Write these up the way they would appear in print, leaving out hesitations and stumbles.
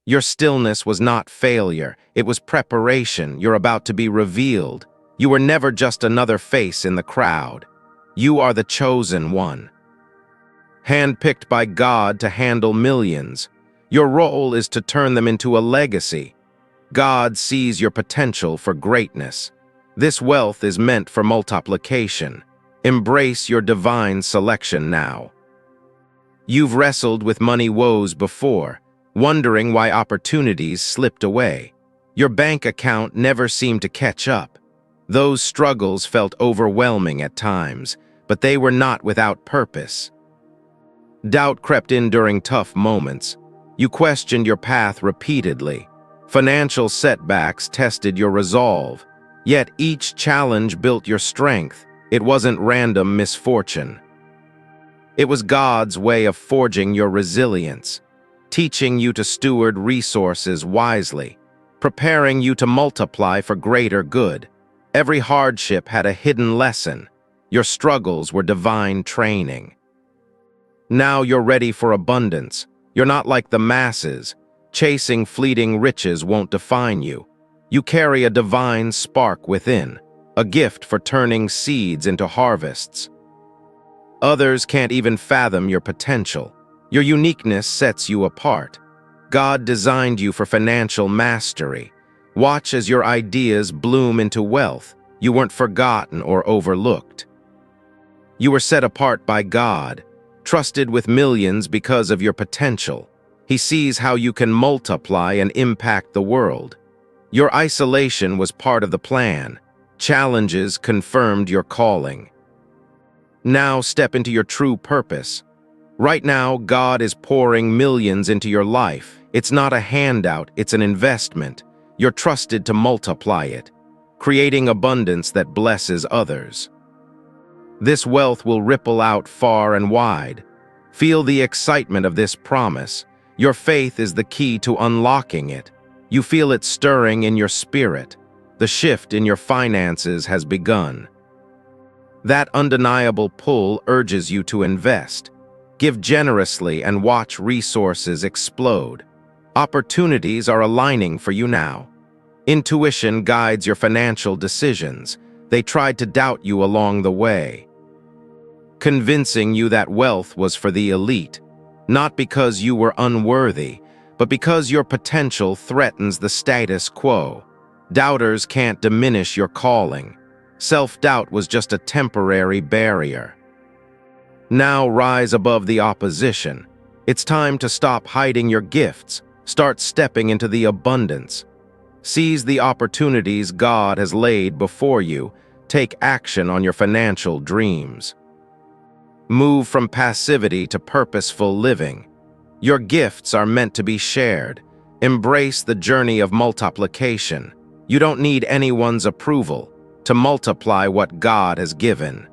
Your stillness was not failure, it was preparation. You're about to be revealed. You were never just another face in the crowd. You are the chosen one, handpicked by God to handle millions. Your role is to turn them into a legacy. God sees your potential for greatness. This wealth is meant for multiplication. Embrace your divine selection now. You've wrestled with money woes before, wondering why opportunities slipped away. Your bank account never seemed to catch up. Those struggles felt overwhelming at times, but they were not without purpose. Doubt crept in during tough moments. You questioned your path repeatedly. Financial setbacks tested your resolve. Yet each challenge built your strength. It wasn't random misfortune. It was God's way of forging your resilience, teaching you to steward resources wisely, preparing you to multiply for greater good. Every hardship had a hidden lesson. Your struggles were divine training. Now you're ready for abundance. You're not like the masses. Chasing fleeting riches won't define you. You carry a divine spark within, a gift for turning seeds into harvests. Others can't even fathom your potential. Your uniqueness sets you apart. God designed you for financial mastery. Watch as your ideas bloom into wealth. You weren't forgotten or overlooked. You were set apart by God, trusted with millions because of your potential. He sees how you can multiply and impact the world. Your isolation was part of the plan. Challenges confirmed your calling. Now step into your true purpose. Right now, God is pouring millions into your life. It's not a handout, it's an investment. You're trusted to multiply it, creating abundance that blesses others. This wealth will ripple out far and wide. Feel the excitement of this promise. Your faith is the key to unlocking it. You feel it stirring in your spirit. The shift in your finances has begun. That undeniable pull urges you to invest. Give generously and watch resources explode. Opportunities are aligning for you now. Intuition guides your financial decisions. They tried to doubt you along the way, convincing you that wealth was for the elite, not because you were unworthy, but because your potential threatens the status quo. Doubters can't diminish your calling. Self-doubt was just a temporary barrier. Now rise above the opposition. It's time to stop hiding your gifts. Start stepping into the abundance. Seize the opportunities God has laid before you. Take action on your financial dreams. Move from passivity to purposeful living. Your gifts are meant to be shared. Embrace the journey of multiplication. You don't need anyone's approval to multiply what God has given.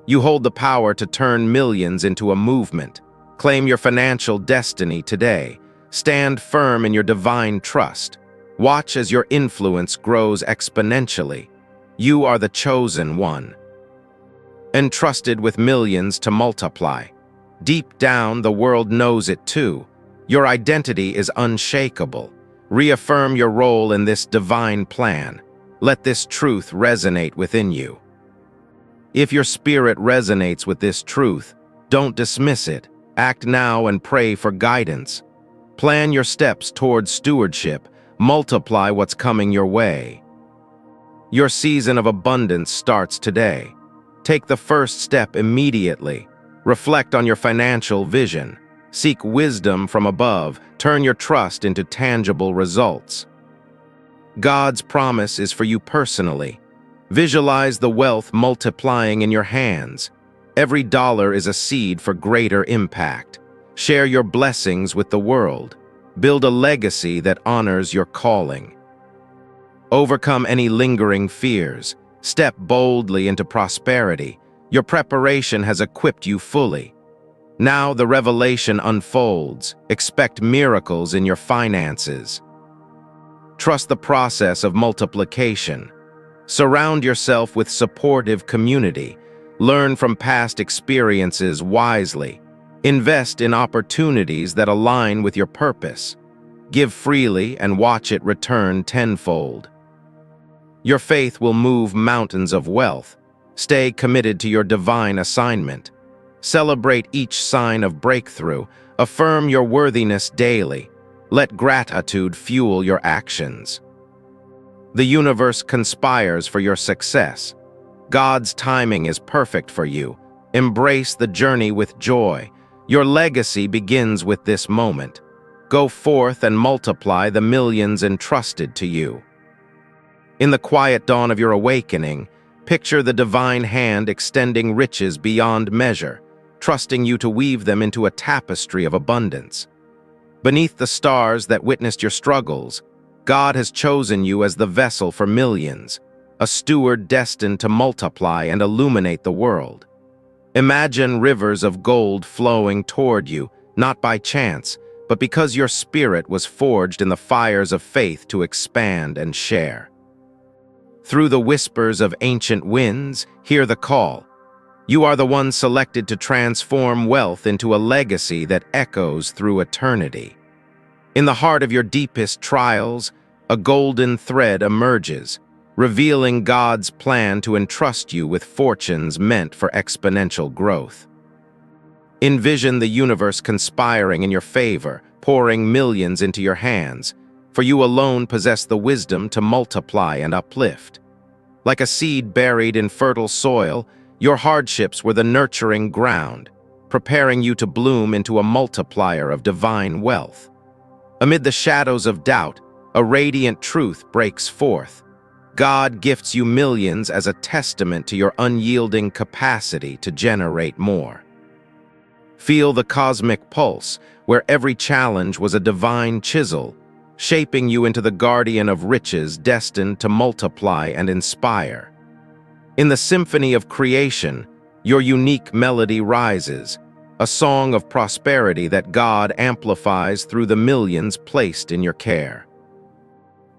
You hold the power to turn millions into a movement. Claim your financial destiny today. Stand firm in your divine trust. Watch as your influence grows exponentially. You are the chosen one, entrusted with millions to multiply. Deep down, the world knows it too. Your identity is unshakable. Reaffirm your role in this divine plan. Let this truth resonate within you. If your spirit resonates with this truth, don't dismiss it. Act now and pray for guidance. Plan your steps towards stewardship. Multiply what's coming your way. Your season of abundance starts today. Take the first step immediately. Reflect on your financial vision. Seek wisdom from above. Turn your trust into tangible results. God's promise is for you personally. Visualize the wealth multiplying in your hands. Every dollar is a seed for greater impact. Share your blessings with the world. Build a legacy that honors your calling. Overcome any lingering fears. Step boldly into prosperity. Your preparation has equipped you fully. Now the revelation unfolds. Expect miracles in your finances. Trust the process of multiplication. Surround yourself with supportive community. Learn from past experiences wisely. Invest in opportunities that align with your purpose. Give freely and watch it return tenfold. Your faith will move mountains of wealth. Stay committed to your divine assignment. Celebrate each sign of breakthrough. Affirm your worthiness daily. Let gratitude fuel your actions. The universe conspires for your success. God's timing is perfect for you. Embrace the journey with joy. Your legacy begins with this moment. Go forth and multiply the millions entrusted to you. In the quiet dawn of your awakening, picture the divine hand extending riches beyond measure, trusting you to weave them into a tapestry of abundance. Beneath the stars that witnessed your struggles, God has chosen you as the vessel for millions, a steward destined to multiply and illuminate the world. Imagine rivers of gold flowing toward you, not by chance, but because your spirit was forged in the fires of faith to expand and share. Through the whispers of ancient winds, hear the call. You are the one selected to transform wealth into a legacy that echoes through eternity. In the heart of your deepest trials, a golden thread emerges, revealing God's plan to entrust you with fortunes meant for exponential growth. Envision the universe conspiring in your favor, pouring millions into your hands, for you alone possess the wisdom to multiply and uplift. Like a seed buried in fertile soil, your hardships were the nurturing ground, preparing you to bloom into a multiplier of divine wealth. Amid the shadows of doubt, a radiant truth breaks forth. God gifts you millions as a testament to your unyielding capacity to generate more. Feel the cosmic pulse, where every challenge was a divine chisel, shaping you into the guardian of riches destined to multiply and inspire. In the symphony of creation, your unique melody rises, a song of prosperity that God amplifies through the millions placed in your care.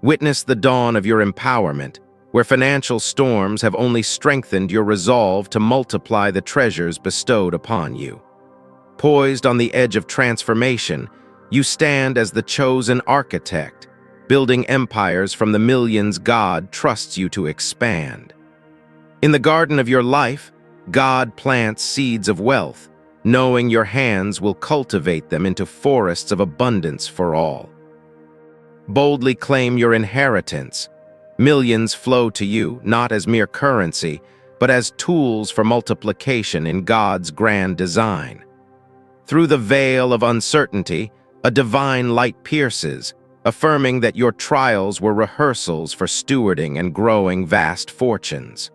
Witness the dawn of your empowerment, where financial storms have only strengthened your resolve to multiply the treasures bestowed upon you. Poised on the edge of transformation, you stand as the chosen architect, building empires from the millions God trusts you to expand. In the garden of your life, God plants seeds of wealth, knowing your hands will cultivate them into forests of abundance for all. Boldly claim your inheritance. Millions flow to you, not as mere currency, but as tools for multiplication in God's grand design. Through the veil of uncertainty, a divine light pierces, affirming that your trials were rehearsals for stewarding and growing vast fortunes.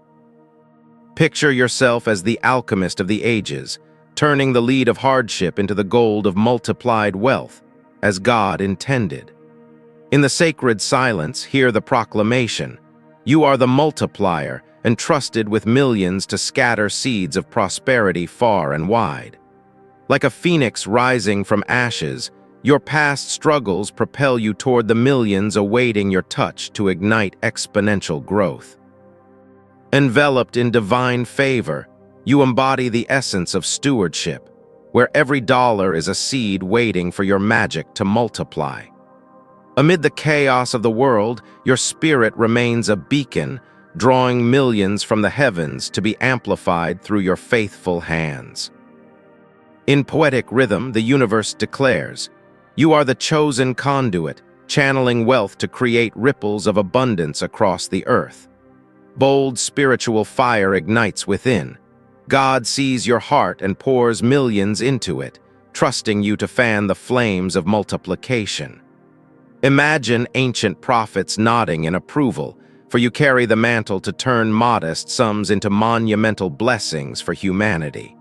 Picture yourself as the alchemist of the ages, turning the lead of hardship into the gold of multiplied wealth, as God intended. In the sacred silence, hear the proclamation. You are the multiplier, entrusted with millions to scatter seeds of prosperity far and wide. Like a phoenix rising from ashes, your past struggles propel you toward the millions awaiting your touch to ignite exponential growth. Enveloped in divine favor, you embody the essence of stewardship, where every dollar is a seed waiting for your magic to multiply. Amid the chaos of the world, your spirit remains a beacon, drawing millions from the heavens to be amplified through your faithful hands. In poetic rhythm, the universe declares, you are the chosen conduit, channeling wealth to create ripples of abundance across the earth. Bold spiritual fire ignites within. God sees your heart and pours millions into it, trusting you to fan the flames of multiplication. Imagine ancient prophets nodding in approval, for you carry the mantle to turn modest sums into monumental blessings for humanity.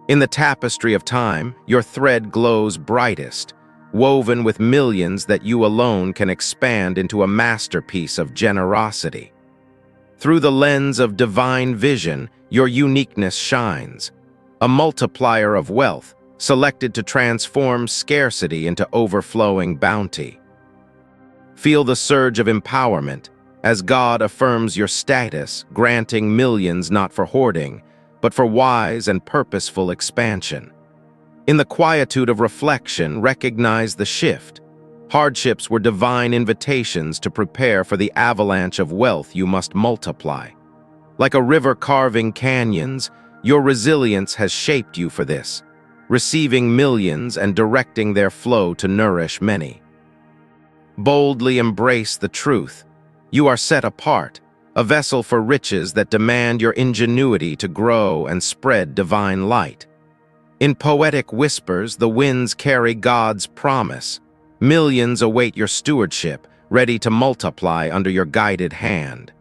In the tapestry of time, your thread glows brightest, woven with millions that you alone can expand into a masterpiece of generosity. Through the lens of divine vision, your uniqueness shines, a multiplier of wealth, selected to transform scarcity into overflowing bounty. Feel the surge of empowerment as God affirms your status, granting millions not for hoarding, but for wise and purposeful expansion. In the quietude of reflection, recognize the shift. Hardships were divine invitations to prepare for the avalanche of wealth you must multiply. Like a river carving canyons, your resilience has shaped you for this, receiving millions and directing their flow to nourish many. Boldly embrace the truth. You are set apart, a vessel for riches that demand your ingenuity to grow and spread divine light. In poetic whispers, the winds carry God's promise. Millions await your stewardship, ready to multiply under your guided hand.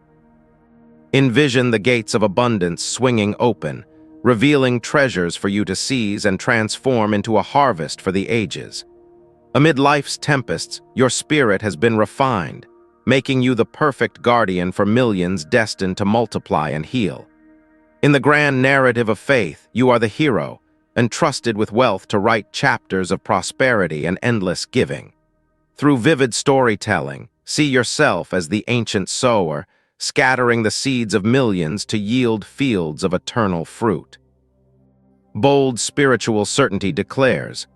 Envision the gates of abundance swinging open, revealing treasures for you to seize and transform into a harvest for the ages. Amid life's tempests, your spirit has been refined, making you the perfect guardian for millions destined to multiply and heal. In the grand narrative of faith, you are the hero, entrusted with wealth to write chapters of prosperity and endless giving. Through vivid storytelling, see yourself as the ancient sower, scattering the seeds of millions to yield fields of eternal fruit. Bold spiritual certainty declares,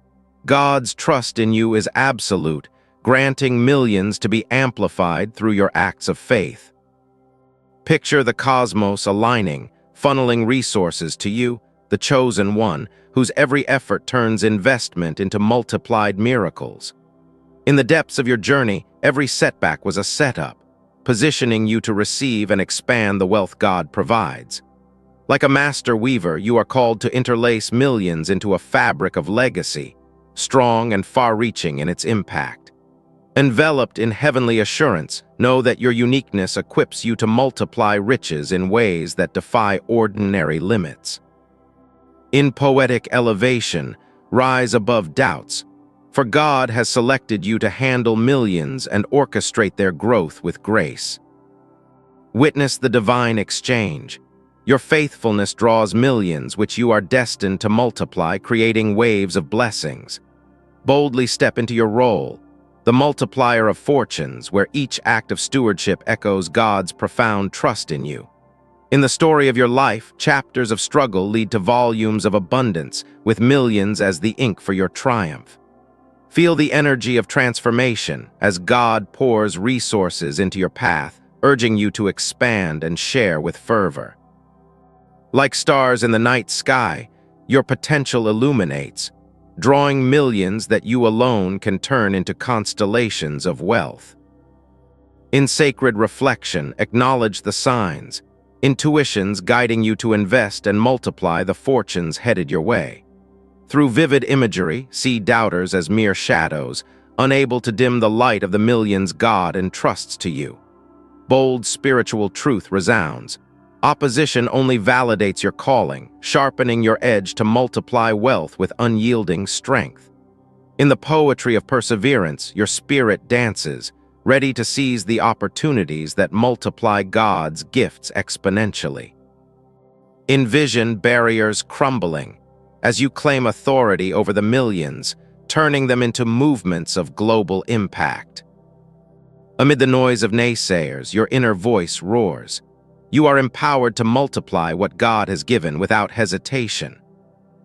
God's trust in you is absolute, granting millions to be amplified through your acts of faith. Picture the cosmos aligning, funneling resources to you, the chosen one, whose every effort turns investment into multiplied miracles. In the depths of your journey, every setback was a setup, positioning you to receive and expand the wealth God provides. Like a master weaver, you are called to interlace millions into a fabric of legacy, strong and far-reaching in its impact. Enveloped in heavenly assurance, know that your uniqueness equips you to multiply riches in ways that defy ordinary limits. In poetic elevation, rise above doubts, for God has selected you to handle millions and orchestrate their growth with grace. Witness the divine exchange. Your faithfulness draws millions which you are destined to multiply, creating waves of blessings. Boldly step into your role, the multiplier of fortunes, where each act of stewardship echoes God's profound trust in you. In the story of your life, chapters of struggle lead to volumes of abundance, with millions as the ink for your triumph. Feel the energy of transformation as God pours resources into your path, urging you to expand and share with fervor. Like stars in the night sky, your potential illuminates, drawing millions that you alone can turn into constellations of wealth. In sacred reflection, acknowledge the signs, intuitions guiding you to invest and multiply the fortunes headed your way. Through vivid imagery, see doubters as mere shadows, unable to dim the light of the millions God entrusts to you. Bold spiritual truth resounds. Opposition only validates your calling, sharpening your edge to multiply wealth with unyielding strength. In the poetry of perseverance, your spirit dances, ready to seize the opportunities that multiply God's gifts exponentially. Envision barriers crumbling as you claim authority over the millions, turning them into movements of global impact. Amid the noise of naysayers, your inner voice roars. You are empowered to multiply what God has given without hesitation.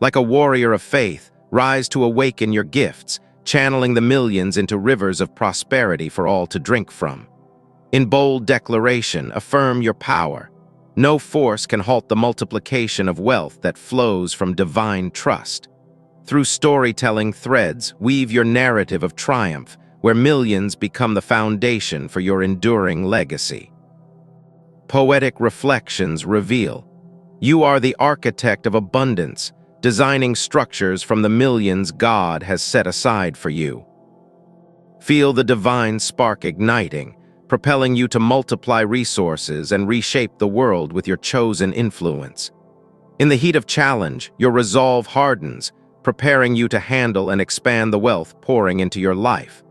Like a warrior of faith, rise to awaken your gifts, channeling the millions into rivers of prosperity for all to drink from. In bold declaration, affirm your power. No force can halt the multiplication of wealth that flows from divine trust. Through storytelling threads, weave your narrative of triumph, where millions become the foundation for your enduring legacy. Poetic reflections reveal, you are the architect of abundance, designing structures from the millions God has set aside for you. Feel the divine spark igniting, propelling you to multiply resources and reshape the world with your chosen influence. In the heat of challenge, your resolve hardens, preparing you to handle and expand the wealth pouring into your life.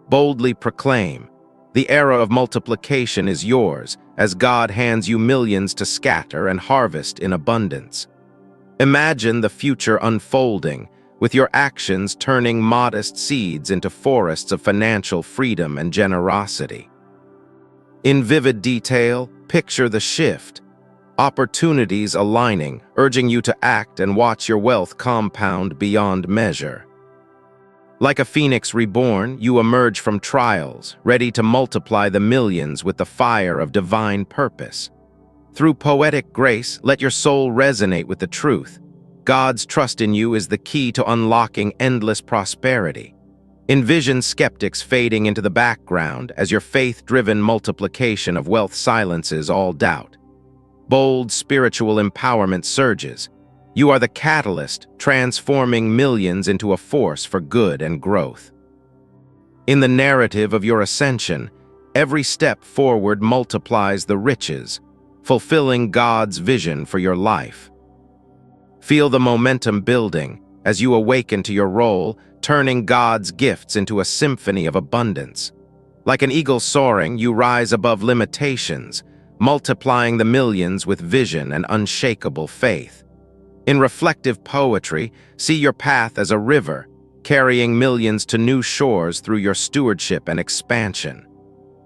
Boldly proclaim, the era of multiplication is yours, as God hands you millions to scatter and harvest in abundance. Imagine the future unfolding, with your actions turning modest seeds into forests of financial freedom and generosity. In vivid detail, picture the shift, opportunities aligning, urging you to act and watch your wealth compound beyond measure. Like a phoenix reborn, you emerge from trials, ready to multiply the millions with the fire of divine purpose. Through poetic grace, let your soul resonate with the truth. God's trust in you is the key to unlocking endless prosperity. Envision skeptics fading into the background as your faith-driven multiplication of wealth silences all doubt. Bold spiritual empowerment surges. You are the catalyst, transforming millions into a force for good and growth. In the narrative of your ascension, every step forward multiplies the riches, fulfilling God's vision for your life. Feel the momentum building as you awaken to your role, turning God's gifts into a symphony of abundance. Like an eagle soaring, you rise above limitations, multiplying the millions with vision and unshakable faith. In reflective poetry, see your path as a river, carrying millions to new shores through your stewardship and expansion.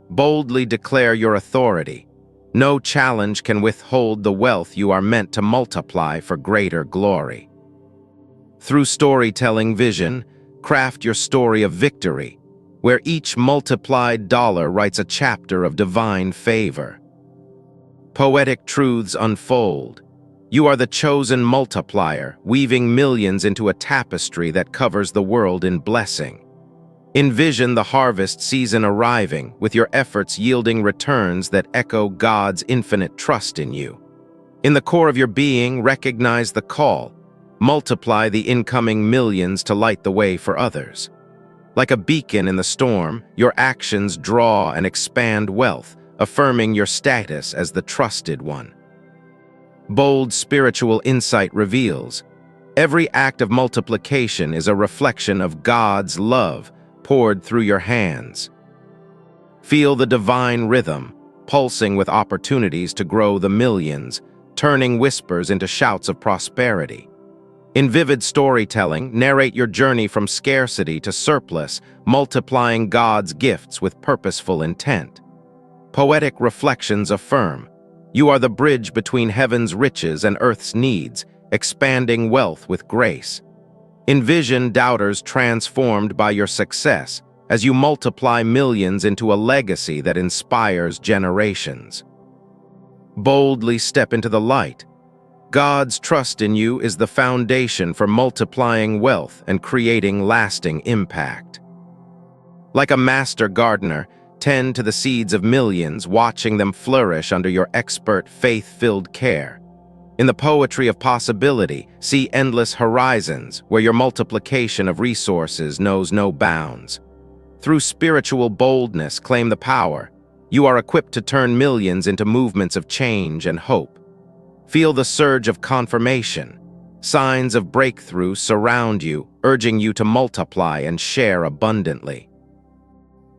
Boldly declare your authority. No challenge can withhold the wealth you are meant to multiply for greater glory. Through storytelling vision, craft your story of victory, where each multiplied dollar writes a chapter of divine favor. Poetic truths unfold. You are the chosen multiplier, weaving millions into a tapestry that covers the world in blessing. Envision the harvest season arriving, with your efforts yielding returns that echo God's infinite trust in you. In the core of your being, recognize the call. Multiply the incoming millions to light the way for others. Like a beacon in the storm, your actions draw and expand wealth, affirming your status as the trusted one. Bold spiritual insight reveals, every act of multiplication is a reflection of God's love poured through your hands. Feel the divine rhythm, pulsing with opportunities to grow the millions, turning whispers into shouts of prosperity. In vivid storytelling, narrate your journey from scarcity to surplus, multiplying God's gifts with purposeful intent. Poetic reflections affirm, you are the bridge between heaven's riches and earth's needs, expanding wealth with grace. Envision doubters transformed by your success as you multiply millions into a legacy that inspires generations. Boldly step into the light. God's trust in you is the foundation for multiplying wealth and creating lasting impact. Like a master gardener, tend to the seeds of millions, watching them flourish under your expert, faith-filled care. In the poetry of possibility, see endless horizons, where your multiplication of resources knows no bounds. Through spiritual boldness, claim the power. You are equipped to turn millions into movements of change and hope. Feel the surge of confirmation. Signs of breakthrough surround you, urging you to multiply and share abundantly.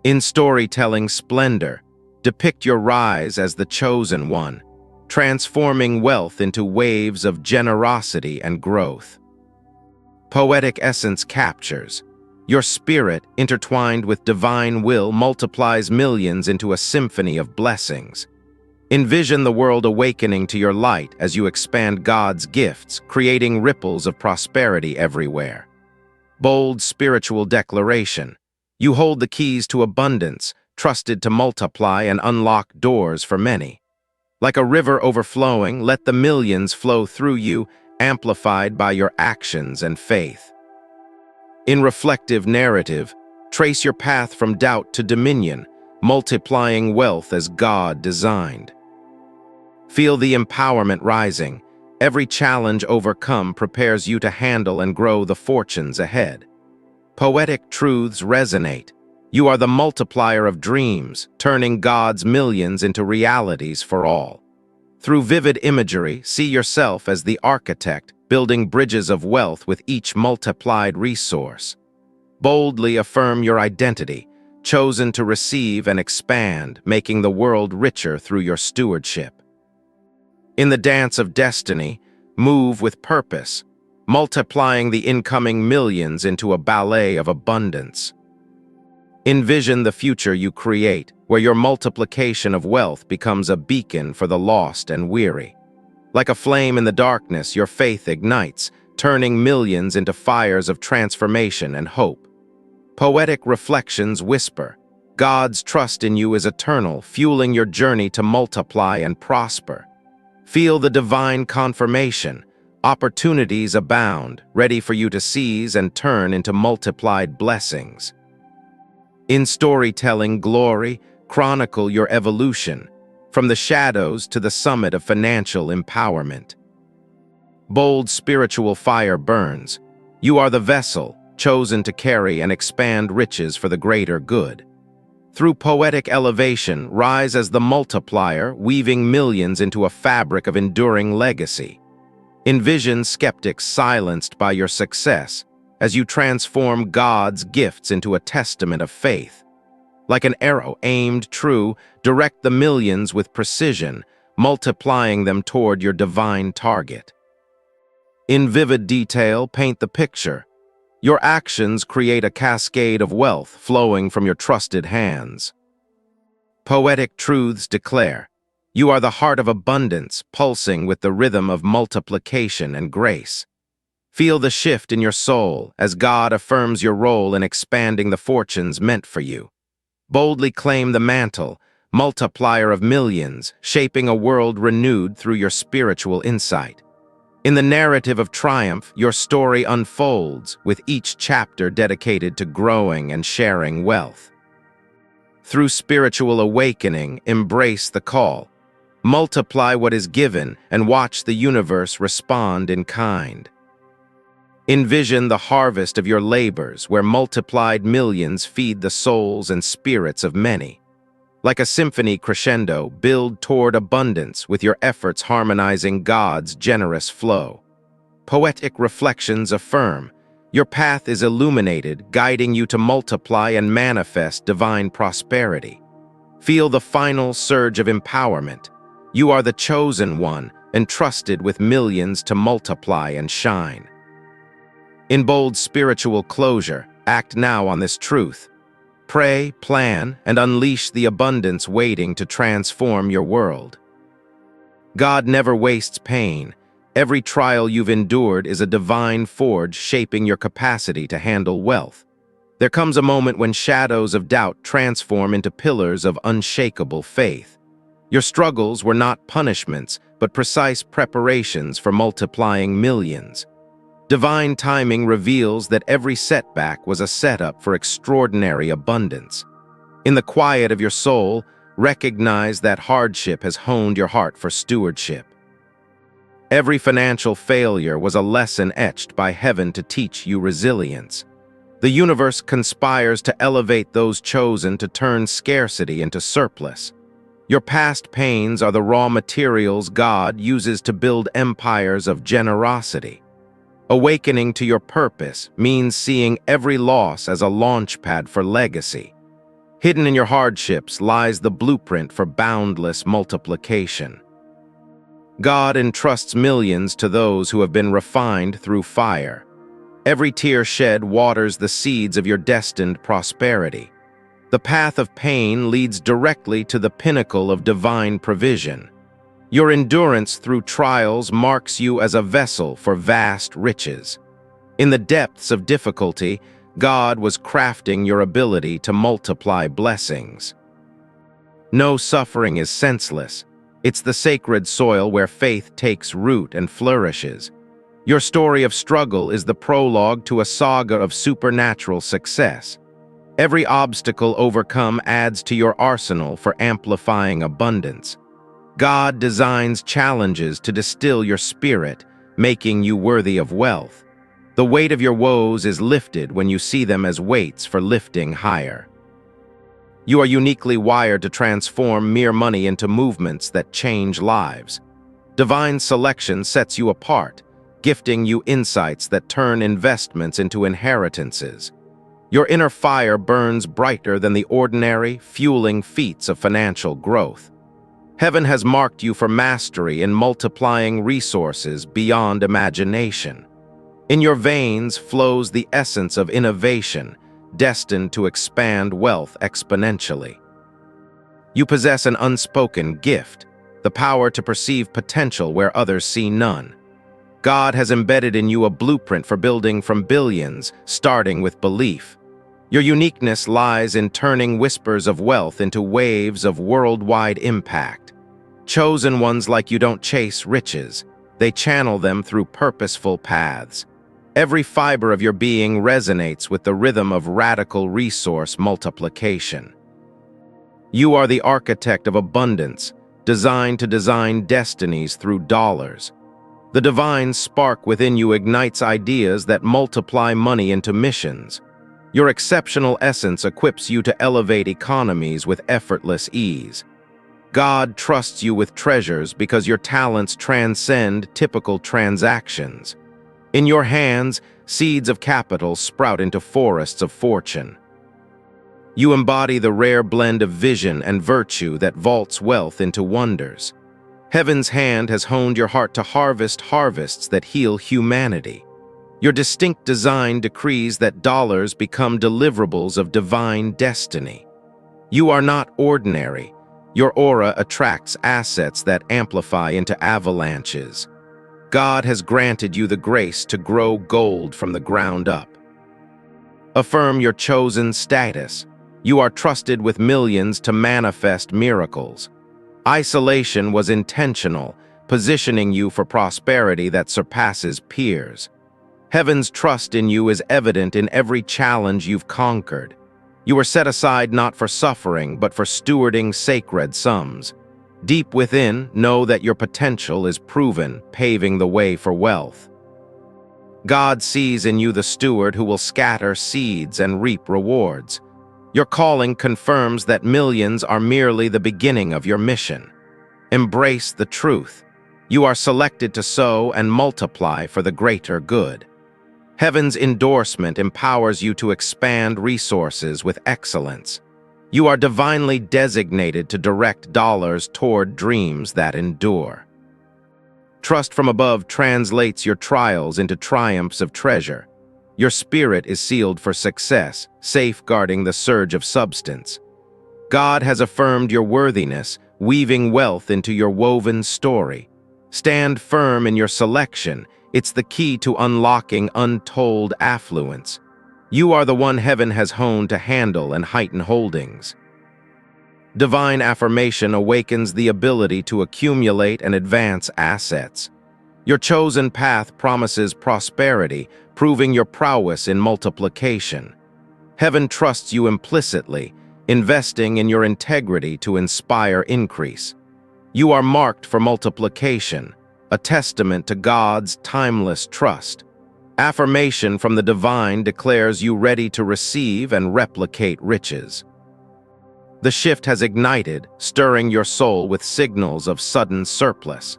In storytelling splendor, depict your rise as the chosen one, transforming wealth into waves of generosity and growth. Poetic essence captures. Your spirit, intertwined with divine will, multiplies millions into a symphony of blessings. Envision the world awakening to your light as you expand God's gifts, creating ripples of prosperity everywhere. Bold spiritual declaration. You hold the keys to abundance, trusted to multiply and unlock doors for many. Like a river overflowing, let the millions flow through you, amplified by your actions and faith. In reflective narrative, trace your path from doubt to dominion, multiplying wealth as God designed. Feel the empowerment rising. Every challenge overcome prepares you to handle and grow the fortunes ahead. Poetic truths resonate. You are the multiplier of dreams, turning God's millions into realities for all. Through vivid imagery, see yourself as the architect, building bridges of wealth with each multiplied resource. Boldly affirm your identity, chosen to receive and expand, making the world richer through your stewardship. In the dance of destiny, move with purpose, multiplying the incoming millions into a ballet of abundance. Envision the future you create, where your multiplication of wealth becomes a beacon for the lost and weary. Like a flame in the darkness, your faith ignites, turning millions into fires of transformation and hope. Poetic reflections whisper, God's trust in you is eternal, fueling your journey to multiply and prosper. Feel the divine confirmation. Opportunities abound, ready for you to seize and turn into multiplied blessings. In storytelling glory, chronicle your evolution, from the shadows to the summit of financial empowerment. Bold spiritual fire burns. You are the vessel, chosen to carry and expand riches for the greater good. Through poetic elevation, rise as the multiplier, weaving millions into a fabric of enduring legacy. Envision skeptics silenced by your success as you transform God's gifts into a testament of faith. Like an arrow aimed true, direct the millions with precision, multiplying them toward your divine target. In vivid detail, paint the picture. Your actions create a cascade of wealth flowing from your trusted hands. Poetic truths declare, you are the heart of abundance, pulsing with the rhythm of multiplication and grace. Feel the shift in your soul as God affirms your role in expanding the fortunes meant for you. Boldly claim the mantle, multiplier of millions, shaping a world renewed through your spiritual insight. In the narrative of triumph, your story unfolds, with each chapter dedicated to growing and sharing wealth. Through spiritual awakening, embrace the call. Multiply what is given and watch the universe respond in kind. Envision the harvest of your labors, where multiplied millions feed the souls and spirits of many. Like a symphony crescendo, build toward abundance with your efforts harmonizing God's generous flow. Poetic reflections affirm, your path is illuminated, guiding you to multiply and manifest divine prosperity. Feel the final surge of empowerment. You are the chosen one, entrusted with millions to multiply and shine. In bold spiritual closure, act now on this truth. Pray, plan, and unleash the abundance waiting to transform your world. God never wastes pain. Every trial you've endured is a divine forge shaping your capacity to handle wealth. There comes a moment when shadows of doubt transform into pillars of unshakable faith. Your struggles were not punishments, but precise preparations for multiplying millions. Divine timing reveals that every setback was a setup for extraordinary abundance. In the quiet of your soul, recognize that hardship has honed your heart for stewardship. Every financial failure was a lesson etched by heaven to teach you resilience. The universe conspires to elevate those chosen to turn scarcity into surplus. Your past pains are the raw materials God uses to build empires of generosity. Awakening to your purpose means seeing every loss as a launchpad for legacy. Hidden in your hardships lies the blueprint for boundless multiplication. God entrusts millions to those who have been refined through fire. Every tear shed waters the seeds of your destined prosperity. The path of pain leads directly to the pinnacle of divine provision. Your endurance through trials marks you as a vessel for vast riches. In the depths of difficulty, God was crafting your ability to multiply blessings. No suffering is senseless. It's the sacred soil where faith takes root and flourishes. Your story of struggle is the prologue to a saga of supernatural success. Every obstacle overcome adds to your arsenal for amplifying abundance. God designs challenges to distill your spirit, making you worthy of wealth. The weight of your woes is lifted when you see them as weights for lifting higher. You are uniquely wired to transform mere money into movements that change lives. Divine selection sets you apart, gifting you insights that turn investments into inheritances. Your inner fire burns brighter than the ordinary, fueling feats of financial growth. Heaven has marked you for mastery in multiplying resources beyond imagination. In your veins flows the essence of innovation, destined to expand wealth exponentially. You possess an unspoken gift, the power to perceive potential where others see none. God has embedded in you a blueprint for building from billions, starting with belief. Your uniqueness lies in turning whispers of wealth into waves of worldwide impact. Chosen ones like you don't chase riches. They channel them through purposeful paths. Every fiber of your being resonates with the rhythm of radical resource multiplication. You are the architect of abundance, designed to design destinies through dollars. The divine spark within you ignites ideas that multiply money into missions. Your exceptional essence equips you to elevate economies with effortless ease. God trusts you with treasures because your talents transcend typical transactions. In your hands, seeds of capital sprout into forests of fortune. You embody the rare blend of vision and virtue that vaults wealth into wonders. Heaven's hand has honed your heart to harvest harvests that heal humanity. Your distinct design decrees that dollars become deliverables of divine destiny. You are not ordinary. Your aura attracts assets that amplify into avalanches. God has granted you the grace to grow gold from the ground up. Affirm your chosen status. You are trusted with millions to manifest miracles. Isolation was intentional, positioning you for prosperity that surpasses peers. Heaven's trust in you is evident in every challenge you've conquered. You were set aside not for suffering, but for stewarding sacred sums. Deep within, know that your potential is proven, paving the way for wealth. God sees in you the steward who will scatter seeds and reap rewards. Your calling confirms that millions are merely the beginning of your mission. Embrace the truth. You are selected to sow and multiply for the greater good. Heaven's endorsement empowers you to expand resources with excellence. You are divinely designated to direct dollars toward dreams that endure. Trust from above translates your trials into triumphs of treasure. Your spirit is sealed for success, safeguarding the surge of substance. God has affirmed your worthiness, weaving wealth into your woven story. Stand firm in your selection. It's the key to unlocking untold affluence. You are the one heaven has honed to handle and heighten holdings. Divine affirmation awakens the ability to accumulate and advance assets. Your chosen path promises prosperity, proving your prowess in multiplication. Heaven trusts you implicitly, investing in your integrity to inspire increase. You are marked for multiplication, a testament to God's timeless trust. Affirmation from the divine declares you ready to receive and replicate riches. The shift has ignited, stirring your soul with signals of sudden surplus.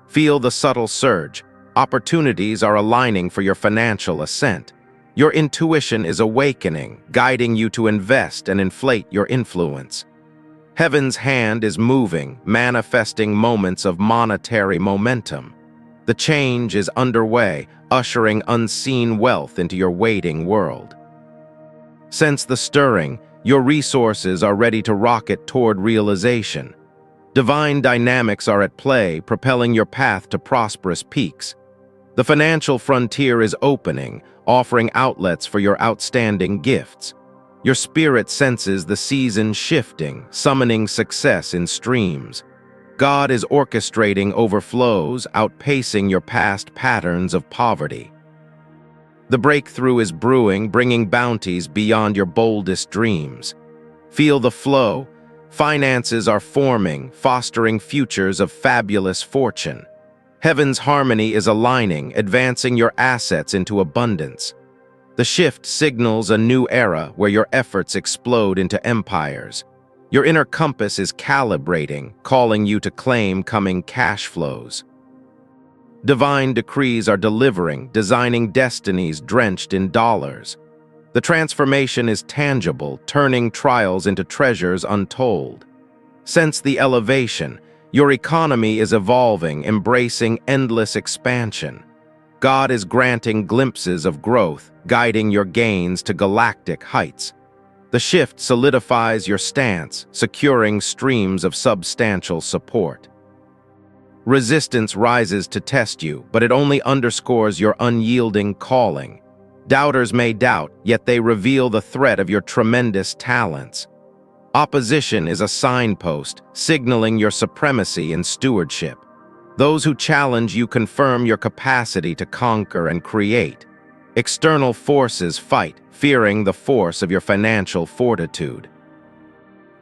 Feel the subtle surge. Opportunities are aligning for your financial ascent. Your intuition is awakening, guiding you to invest and inflate your influence. Heaven's hand is moving, manifesting moments of monetary momentum. The change is underway, ushering unseen wealth into your waiting world. Sense the stirring. Your resources are ready to rocket toward realization. Divine dynamics are at play, propelling your path to prosperous peaks. The financial frontier is opening, offering outlets for your outstanding gifts. Your spirit senses the season shifting, summoning success in streams. God is orchestrating overflows, outpacing your past patterns of poverty. The breakthrough is brewing, bringing bounties beyond your boldest dreams. Feel the flow. Finances are forming, fostering futures of fabulous fortune. Heaven's harmony is aligning, advancing your assets into abundance. The shift signals a new era where your efforts explode into empires. Your inner compass is calibrating, calling you to claim coming cash flows. Divine decrees are delivering, designing destinies drenched in dollars. The transformation is tangible, turning trials into treasures untold. Sense the elevation. Your economy is evolving, embracing endless expansion. God is granting glimpses of growth, guiding your gains to galactic heights. The shift solidifies your stance, securing streams of substantial support. Resistance rises to test you, but it only underscores your unyielding calling. Doubters may doubt, yet they reveal the threat of your tremendous talents. Opposition is a signpost, signaling your supremacy and stewardship. Those who challenge you confirm your capacity to conquer and create. External forces fight, fearing the force of your financial fortitude.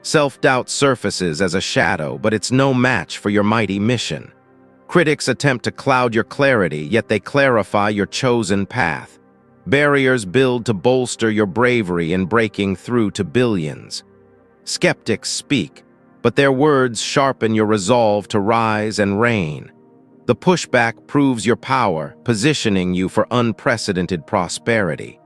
Self-doubt surfaces as a shadow, but it's no match for your mighty mission. Critics attempt to cloud your clarity, yet they clarify your chosen path. Barriers build to bolster your bravery in breaking through to billions. Skeptics speak, but their words sharpen your resolve to rise and reign. The pushback proves your power, positioning you for unprecedented prosperity.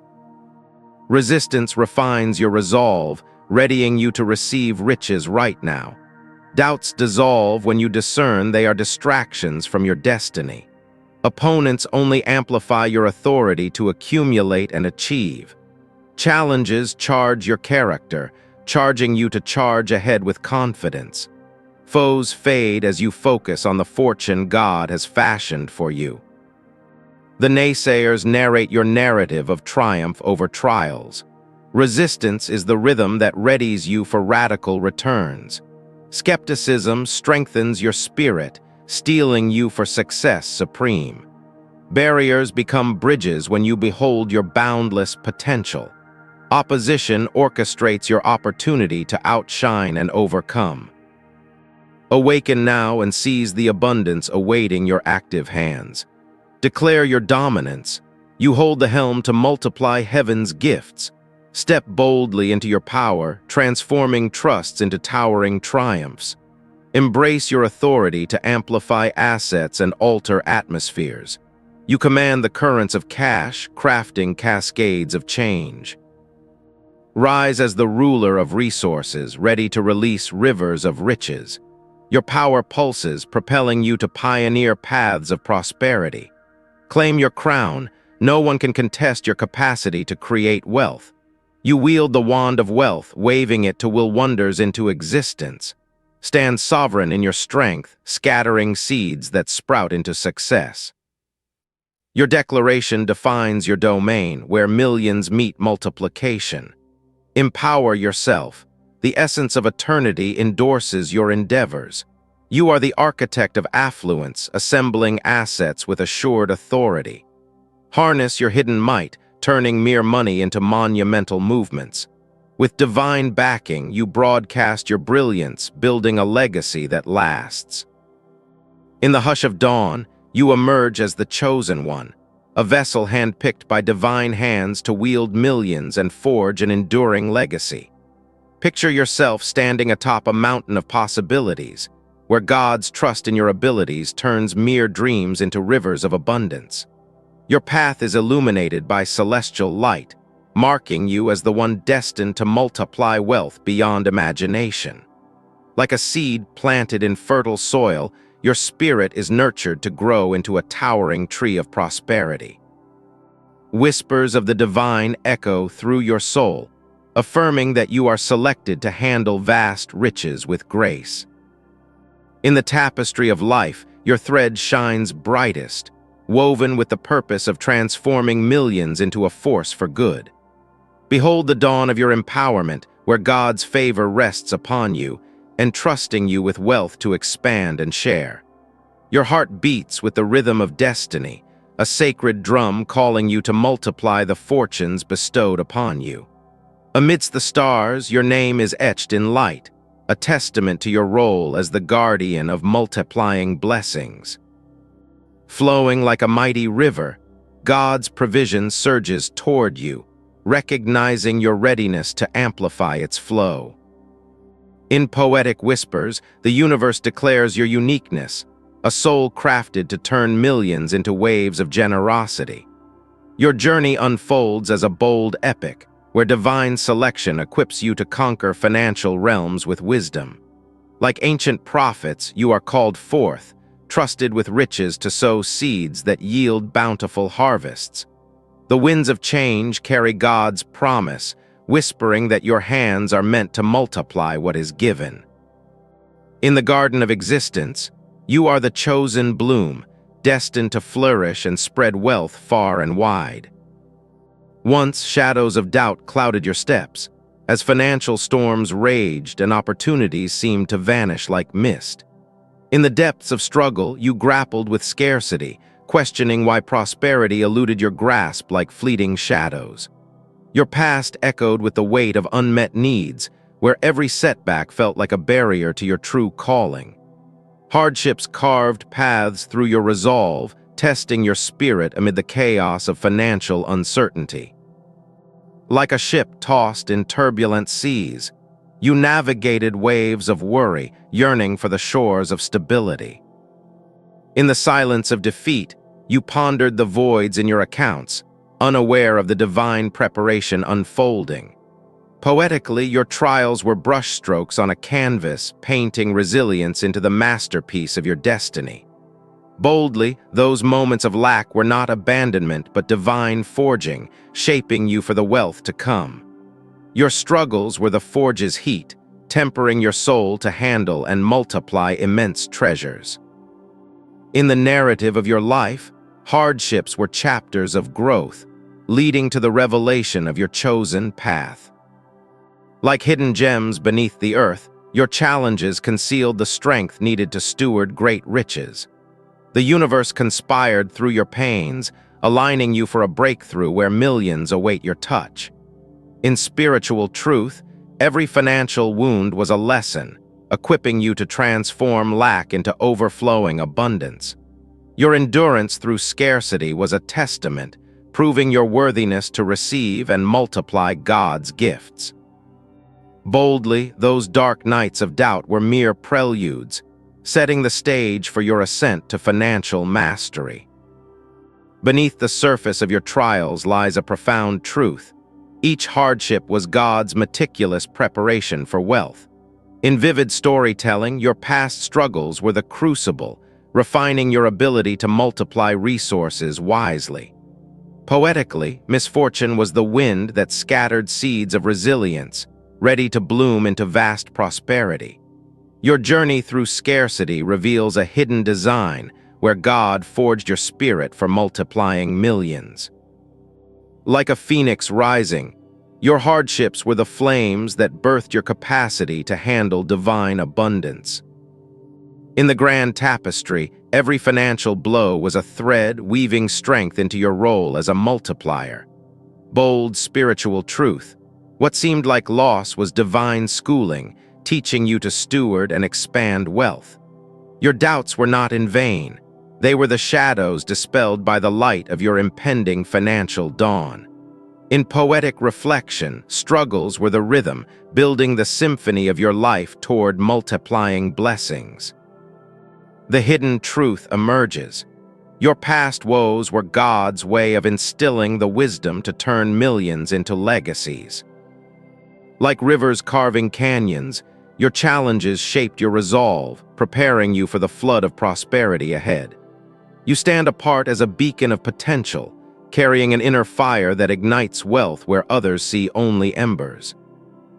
Resistance refines your resolve, readying you to receive riches right now. Doubts dissolve when you discern they are distractions from your destiny. Opponents only amplify your authority to accumulate and achieve. Challenges charge your character, charging you to charge ahead with confidence. Foes fade as you focus on the fortune God has fashioned for you. The naysayers narrate your narrative of triumph over trials. Resistance is the rhythm that readies you for radical returns. Skepticism strengthens your spirit, steeling you for success supreme. Barriers become bridges when you behold your boundless potential. Opposition orchestrates your opportunity to outshine and overcome. Awaken now and seize the abundance awaiting your active hands. Declare your dominance. You hold the helm to multiply heaven's gifts. Step boldly into your power, transforming trusts into towering triumphs. Embrace your authority to amplify assets and alter atmospheres. You command the currents of cash, crafting cascades of change. Rise as the ruler of resources, ready to release rivers of riches. Your power pulses, propelling you to pioneer paths of prosperity. Claim your crown. No one can contest your capacity to create wealth. You wield the wand of wealth, waving it to will wonders into existence. Stand sovereign in your strength, scattering seeds that sprout into success. Your declaration defines your domain, where millions meet multiplication. Empower yourself. The essence of eternity endorses your endeavors. You are the architect of affluence, assembling assets with assured authority. Harness your hidden might, turning mere money into monumental movements. With divine backing, you broadcast your brilliance, building a legacy that lasts. In the hush of dawn, you emerge as the chosen one, a vessel handpicked by divine hands to wield millions and forge an enduring legacy. Picture yourself standing atop a mountain of possibilities, where God's trust in your abilities turns mere dreams into rivers of abundance. Your path is illuminated by celestial light, marking you as the one destined to multiply wealth beyond imagination. Like a seed planted in fertile soil, your spirit is nurtured to grow into a towering tree of prosperity. Whispers of the divine echo through your soul, affirming that you are selected to handle vast riches with grace. In the tapestry of life, your thread shines brightest, woven with the purpose of transforming millions into a force for good. Behold the dawn of your empowerment, where God's favor rests upon you, entrusting you with wealth to expand and share. Your heart beats with the rhythm of destiny, a sacred drum calling you to multiply the fortunes bestowed upon you. Amidst the stars, your name is etched in light, a testament to your role as the guardian of multiplying blessings. Flowing like a mighty river, God's provision surges toward you, recognizing your readiness to amplify its flow. In poetic whispers, the universe declares your uniqueness, a soul crafted to turn millions into waves of generosity. Your journey unfolds as a bold epic, where divine selection equips you to conquer financial realms with wisdom. Like ancient prophets, you are called forth, trusted with riches to sow seeds that yield bountiful harvests. The winds of change carry God's promise, whispering that your hands are meant to multiply what is given. In the garden of existence, you are the chosen bloom, destined to flourish and spread wealth far and wide. Once, shadows of doubt clouded your steps, as financial storms raged and opportunities seemed to vanish like mist. In the depths of struggle, you grappled with scarcity, questioning why prosperity eluded your grasp like fleeting shadows. Your past echoed with the weight of unmet needs, where every setback felt like a barrier to your true calling. Hardships carved paths through your resolve, testing your spirit amid the chaos of financial uncertainty. Like a ship tossed in turbulent seas, you navigated waves of worry, yearning for the shores of stability. In the silence of defeat, you pondered the voids in your accounts, unaware of the divine preparation unfolding. Poetically, your trials were brushstrokes on a canvas, painting resilience into the masterpiece of your destiny. Boldly, those moments of lack were not abandonment but divine forging, shaping you for the wealth to come. Your struggles were the forge's heat, tempering your soul to handle and multiply immense treasures. In the narrative of your life, hardships were chapters of growth, leading to the revelation of your chosen path. Like hidden gems beneath the earth, your challenges concealed the strength needed to steward great riches. The universe conspired through your pains, aligning you for a breakthrough where millions await your touch. In spiritual truth, every financial wound was a lesson, equipping you to transform lack into overflowing abundance. Your endurance through scarcity was a testament, proving your worthiness to receive and multiply God's gifts. Boldly, those dark nights of doubt were mere preludes, setting the stage for your ascent to financial mastery. Beneath the surface of your trials lies a profound truth. Each hardship was God's meticulous preparation for wealth. In vivid storytelling, your past struggles were the crucible, refining your ability to multiply resources wisely. Poetically, misfortune was the wind that scattered seeds of resilience, ready to bloom into vast prosperity. Your journey through scarcity reveals a hidden design where God forged your spirit for multiplying millions. Like a phoenix rising, your hardships were the flames that birthed your capacity to handle divine abundance. In the grand tapestry, every financial blow was a thread weaving strength into your role as a multiplier. Bold spiritual truth. What seemed like loss was divine schooling, teaching you to steward and expand wealth. Your doubts were not in vain. They were the shadows dispelled by the light of your impending financial dawn. In poetic reflection, struggles were the rhythm, building the symphony of your life toward multiplying blessings. The hidden truth emerges. Your past woes were God's way of instilling the wisdom to turn millions into legacies. Like rivers carving canyons, your challenges shaped your resolve, preparing you for the flood of prosperity ahead. You stand apart as a beacon of potential, carrying an inner fire that ignites wealth where others see only embers.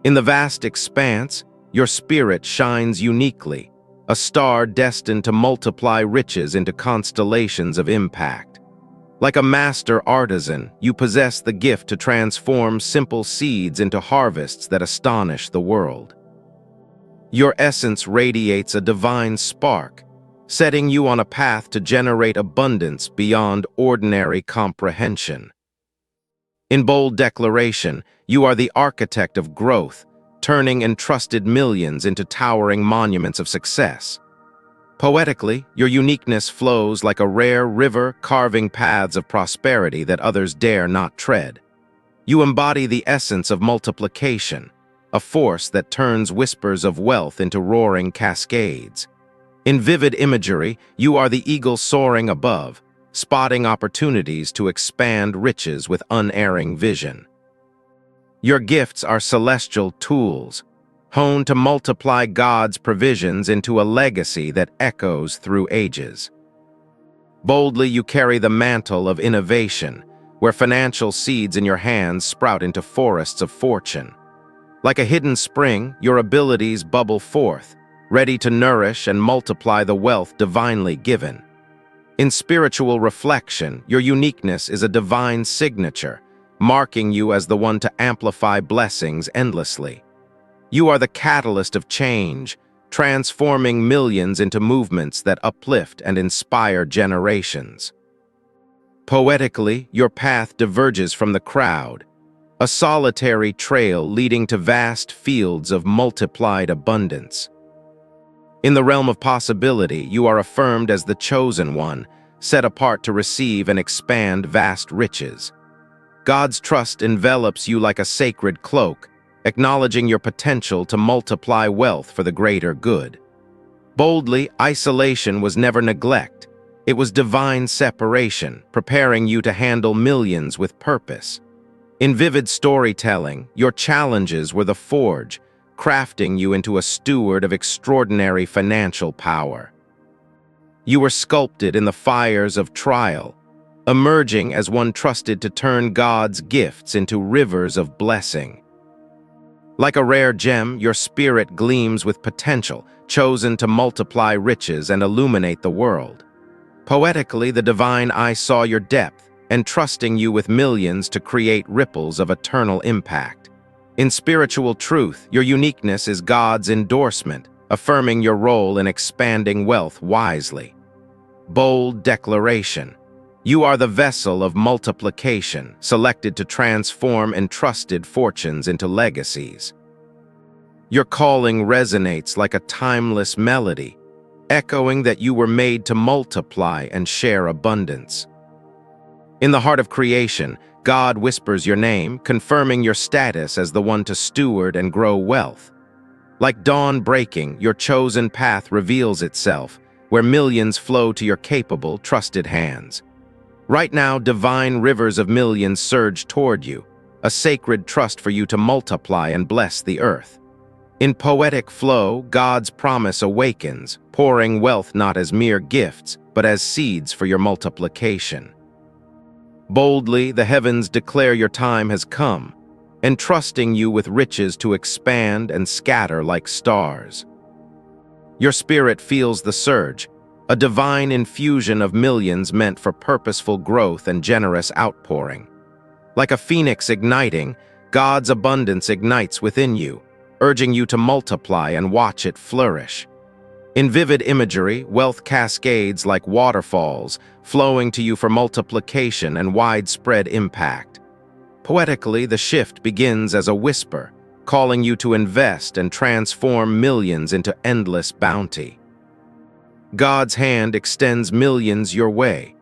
In the vast expanse, your spirit shines uniquely, a star destined to multiply riches into constellations of impact. Like a master artisan, you possess the gift to transform simple seeds into harvests that astonish the world. Your essence radiates a divine spark, setting you on a path to generate abundance beyond ordinary comprehension. In bold declaration, you are the architect of growth, turning entrusted millions into towering monuments of success. Poetically, your uniqueness flows like a rare river carving paths of prosperity that others dare not tread. You embody the essence of multiplication, a force that turns whispers of wealth into roaring cascades. In vivid imagery, you are the eagle soaring above, spotting opportunities to expand riches with unerring vision. Your gifts are celestial tools, honed to multiply God's provisions into a legacy that echoes through ages. Boldly, you carry the mantle of innovation, where financial seeds in your hands sprout into forests of fortune. Like a hidden spring, your abilities bubble forth, ready to nourish and multiply the wealth divinely given. In spiritual reflection, your uniqueness is a divine signature, marking you as the one to amplify blessings endlessly. You are the catalyst of change, transforming millions into movements that uplift and inspire generations. Poetically, your path diverges from the crowd, a solitary trail leading to vast fields of multiplied abundance. In the realm of possibility, you are affirmed as the chosen one, set apart to receive and expand vast riches. God's trust envelops you like a sacred cloak, acknowledging your potential to multiply wealth for the greater good. Boldly, isolation was never neglect. It was divine separation, preparing you to handle millions with purpose. In vivid storytelling, your challenges were the forge, crafting you into a steward of extraordinary financial power. You were sculpted in the fires of trial, emerging as one trusted to turn God's gifts into rivers of blessing. Like a rare gem, your spirit gleams with potential, chosen to multiply riches and illuminate the world. Poetically, the divine eye saw your depth, entrusting you with millions to create ripples of eternal impact. In spiritual truth, your uniqueness is God's endorsement, affirming your role in expanding wealth wisely. Bold declaration. You are the vessel of multiplication, selected to transform entrusted fortunes into legacies. Your calling resonates like a timeless melody, echoing that you were made to multiply and share abundance. In the heart of creation, God whispers your name, confirming your status as the one to steward and grow wealth. Like dawn breaking, your chosen path reveals itself, where millions flow to your capable, trusted hands. Right now, divine rivers of millions surge toward you, a sacred trust for you to multiply and bless the earth. In poetic flow, God's promise awakens, pouring wealth not as mere gifts, but as seeds for your multiplication. Boldly, the heavens declare your time has come, entrusting you with riches to expand and scatter like stars. Your spirit feels the surge, a divine infusion of millions meant for purposeful growth and generous outpouring. Like a phoenix igniting, God's abundance ignites within you, urging you to multiply and watch it flourish. In vivid imagery, wealth cascades like waterfalls, flowing to you for multiplication and widespread impact. Poetically, the shift begins as a whisper, calling you to invest and transform millions into endless bounty. God's hand extends millions your way,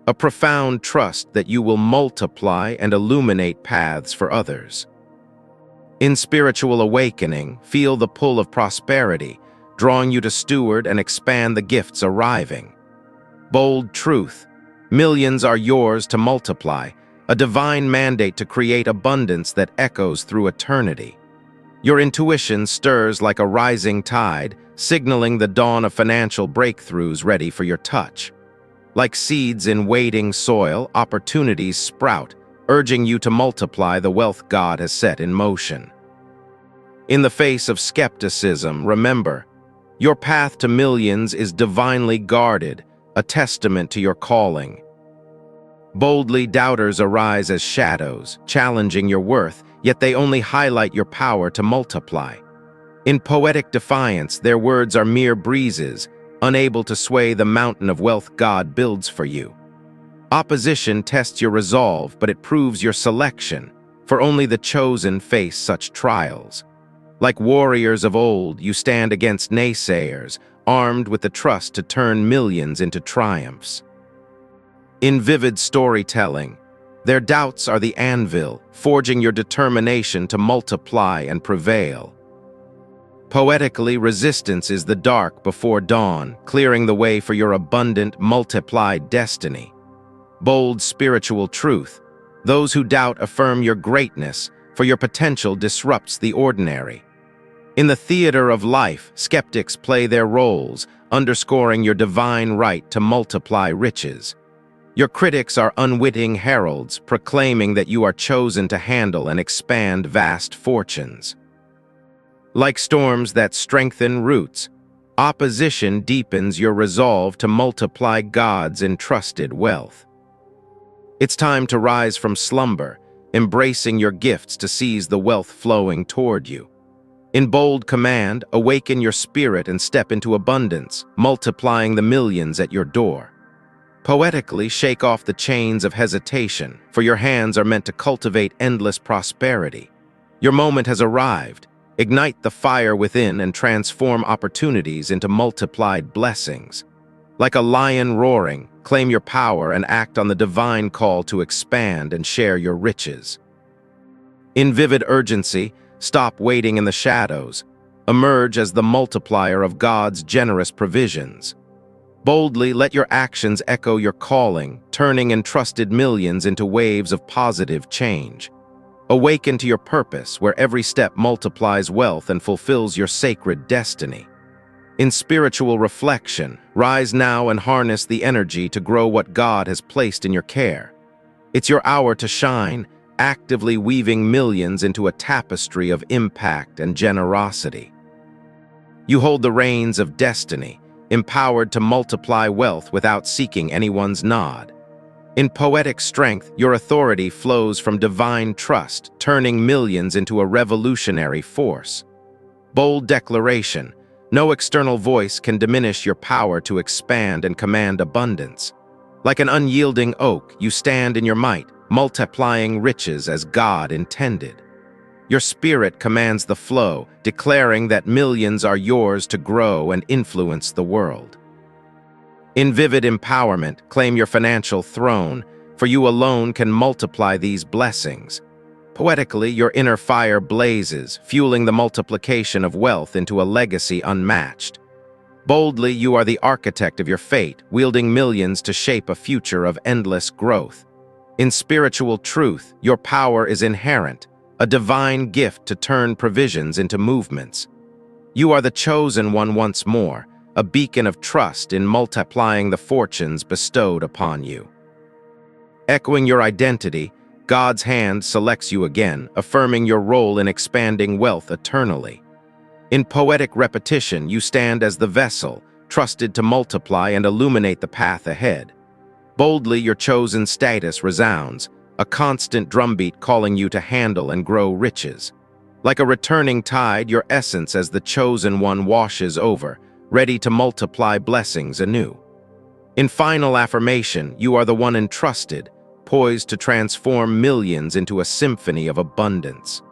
a profound trust that you will multiply and illuminate paths for others. In spiritual awakening, feel the pull of prosperity, drawing you to steward and expand the gifts arriving. Bold truth, millions are yours to multiply, a divine mandate to create abundance that echoes through eternity. Your intuition stirs like a rising tide, signaling the dawn of financial breakthroughs ready for your touch. Like seeds in waiting soil, opportunities sprout, urging you to multiply the wealth God has set in motion. In the face of skepticism, remember, your path to millions is divinely guarded, a testament to your calling. Boldly, doubters arise as shadows, challenging your worth, yet they only highlight your power to multiply. In poetic defiance, their words are mere breezes, unable to sway the mountain of wealth God builds for you. Opposition tests your resolve, but it proves your selection, for only the chosen face such trials. Like warriors of old, you stand against naysayers, armed with the trust to turn millions into triumphs. In vivid storytelling, their doubts are the anvil, forging your determination to multiply and prevail. Poetically, resistance is the dark before dawn, clearing the way for your abundant, multiplied destiny. Bold spiritual truth, those who doubt affirm your greatness, for your potential disrupts the ordinary. In the theater of life, skeptics play their roles, underscoring your divine right to multiply riches. Your critics are unwitting heralds, proclaiming that you are chosen to handle and expand vast fortunes. Like storms that strengthen roots, opposition deepens your resolve to multiply God's entrusted wealth. It's time to rise from slumber, embracing your gifts to seize the wealth flowing toward you. In bold command, awaken your spirit and step into abundance, multiplying the millions at your door. Poetically, shake off the chains of hesitation, for your hands are meant to cultivate endless prosperity. Your moment has arrived. Ignite the fire within and transform opportunities into multiplied blessings. Like a lion roaring, claim your power and act on the divine call to expand and share your riches. In vivid urgency, stop waiting in the shadows. Emerge as the multiplier of God's generous provisions. Boldly let your actions echo your calling, turning entrusted millions into waves of positive change. Awaken to your purpose, where every step multiplies wealth and fulfills your sacred destiny. In spiritual reflection, rise now and harness the energy to grow what God has placed in your care. It's your hour to shine, actively weaving millions into a tapestry of impact and generosity. You hold the reins of destiny, empowered to multiply wealth without seeking anyone's nod. In poetic strength, your authority flows from divine trust, turning millions into a revolutionary force. Bold declaration: no external voice can diminish your power to expand and command abundance. Like an unyielding oak, you stand in your might, multiplying riches as God intended. Your spirit commands the flow, declaring that millions are yours to grow and influence the world. In vivid empowerment, claim your financial throne, for you alone can multiply these blessings. Poetically, your inner fire blazes, fueling the multiplication of wealth into a legacy unmatched. Boldly, you are the architect of your fate, wielding millions to shape a future of endless growth. In spiritual truth, your power is inherent, a divine gift to turn provisions into movements. You are the chosen one once more, a beacon of trust in multiplying the fortunes bestowed upon you. Echoing your identity, God's hand selects you again, affirming your role in expanding wealth eternally. In poetic repetition, you stand as the vessel, trusted to multiply and illuminate the path ahead. Boldly, your chosen status resounds, a constant drumbeat calling you to handle and grow riches. Like a returning tide, your essence as the chosen one washes over, ready to multiply blessings anew. In final affirmation, you are the one entrusted, poised to transform millions into a symphony of abundance.